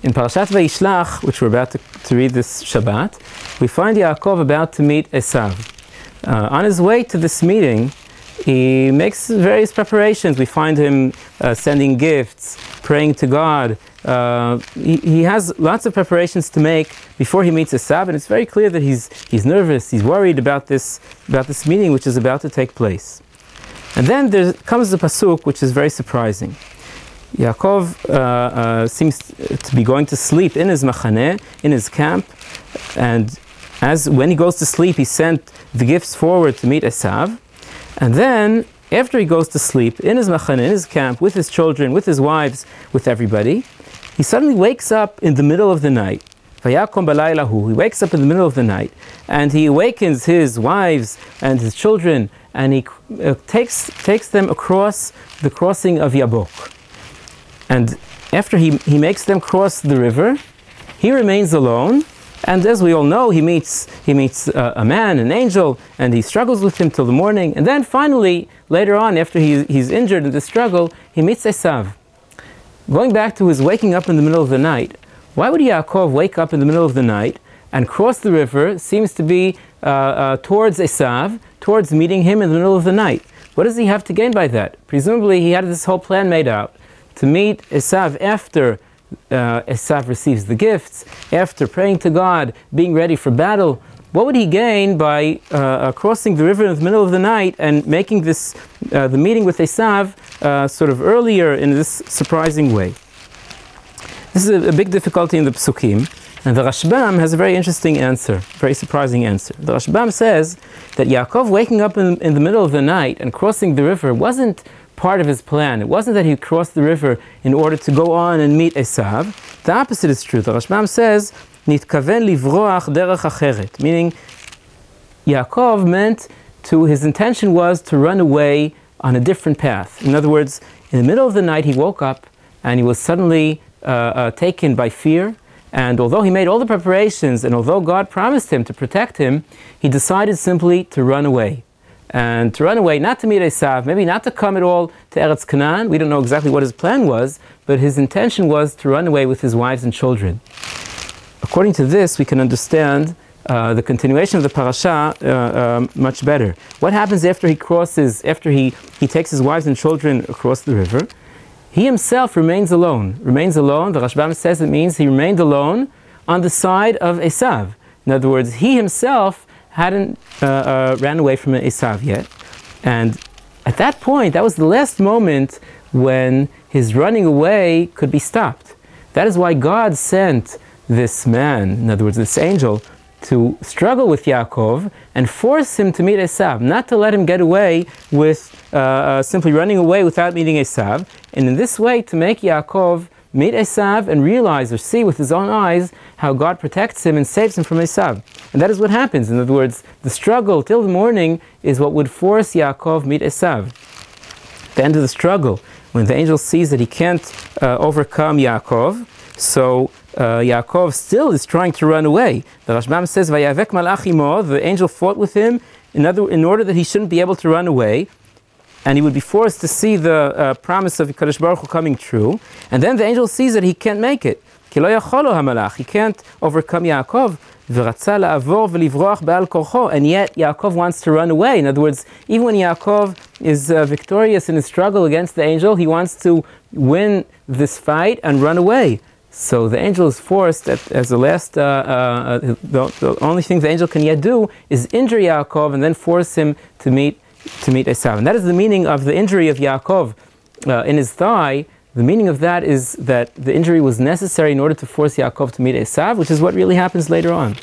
In Parashat Vayishlach, which we're about to read this Shabbat, we find Yaakov about to meet Esav. On his way to this meeting, he makes various preparations. We find him sending gifts, praying to God. He has lots of preparations to make before he meets Esav, and it's very clear that he's nervous, he's worried about this meeting which is about to take place. And then there comes the pasuk which is very surprising. Yaakov seems to be going to sleep in his machaneh, in his camp, and when he goes to sleep, he sent the gifts forward to meet Esav, and then after he goes to sleep in his machaneh, in his camp, with his children, with his wives, with everybody, he suddenly wakes up in the middle of the night. Vayakom balaylahu. He wakes up in the middle of the night, and he awakens his wives and his children, and he takes them across the crossing of Yabok. And after he makes them cross the river, he remains alone. And as we all know, he meets a man, an angel, and he struggles with him till the morning. And then finally, later on, after he's injured in the struggle, he meets Esav. Going back to his waking up in the middle of the night, why would Yaakov wake up in the middle of the night and cross the river? Seems to be towards Esav, towards meeting him in the middle of the night. What does he have to gain by that? Presumably he had this whole plan made out to meet Esav after Esav receives the gifts, after praying to God, being ready for battle. What would he gain by crossing the river in the middle of the night and making this the meeting with Esav sort of earlier in this surprising way? This is a big difficulty in the Psukim, and the Rashbam has a very interesting answer, very surprising answer. The Rashbam says that Yaakov waking up in the middle of the night and crossing the river wasn't part of his plan. It wasn't that he crossed the river in order to go on and meet Esav. The opposite is true. The Rashbam says, "Nitkaven livroach derech acheret," meaning Yaakov meant his intention was to run away on a different path. In other words, in the middle of the night he woke up and he was suddenly taken by fear. And although he made all the preparations and although God promised him to protect him, he decided simply to run away. And to run away, not to meet Esav, maybe not to come at all to Eretz Canaan. We don't know exactly what his plan was, but his intention was to run away with his wives and children. According to this, we can understand the continuation of the parasha much better. What happens after he takes his wives and children across the river? He himself remains alone. The Rashbam says it means he remained alone on the side of Esav. In other words, he himself hadn't ran away from Esav yet. And at that point, that was the last moment when his running away could be stopped. That is why God sent this man, in other words, this angel, to struggle with Yaakov and force him to meet Esav, not to let him get away with simply running away without meeting Esav, and in this way to make Yaakov meet Esav and realize or see with his own eyes how God protects him and saves him from Esav. And that is what happens. In other words, the struggle till the morning is what would force Yaakov meet Esav. At the end of the struggle, when the angel sees that he can't overcome Yaakov, so Yaakov still is trying to run away. The Rashbam says, "Vayavek malach imo," the angel fought with him in order that he shouldn't be able to run away, and he would be forced to see the promise of Kadosh Baruch Hu coming true. And then the angel sees that he can't make it. Ki lo yacholo hamalach, he can't overcome Yaakov. V'ratza la'avor v'livroach be'al korcho, and yet Yaakov wants to run away. In other words, even when Yaakov is victorious in his struggle against the angel, he wants to win this fight and run away. So the angel is forced, as the last, the only thing the angel can yet do is injure Yaakov and then force him to meet Esav. And that is the meaning of the injury of Yaakov in his thigh. The meaning of that is that the injury was necessary in order to force Yaakov to meet Esav, which is what really happens later on.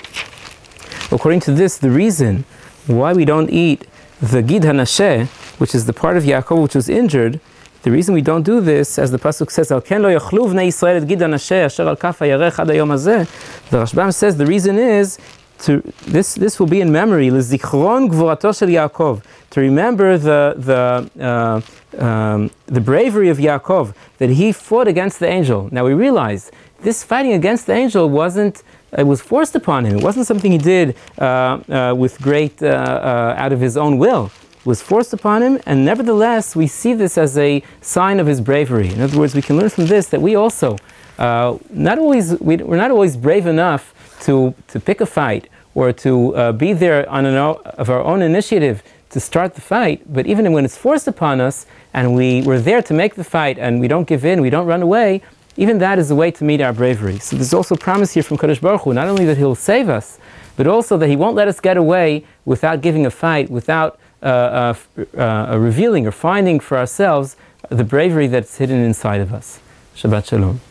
According to this, the reason why we don't eat the Gid HaNasheh, which is the part of Yaakov which was injured, the reason we don't do this, as the pasuk says, "Al ken lo yochlu bnei Yisrael et gid hanasheh asher al kaf hayarech ad hayom hazeh," the Rashbam says the reason is this will be in memory lezichron gvurato shel Yaakov, to remember the bravery of Yaakov, that he fought against the angel. Now we realize this fighting against the angel it was forced upon him. It wasn't something he did with great out of his own will. Was forced upon him, and nevertheless we see this as a sign of his bravery. In other words, we can learn from this that we also we're not always brave enough to pick a fight or to be there of our own initiative to start the fight. But even when it's forced upon us and we're there to make the fight and we don't give in, we don't run away, even that is a way to meet our bravery. So there's also a promise here from Kadosh Baruch Hu, not only that He'll save us, but also that He won't let us get away without giving a fight, without revealing or finding for ourselves the bravery that's hidden inside of us. Shabbat Shalom.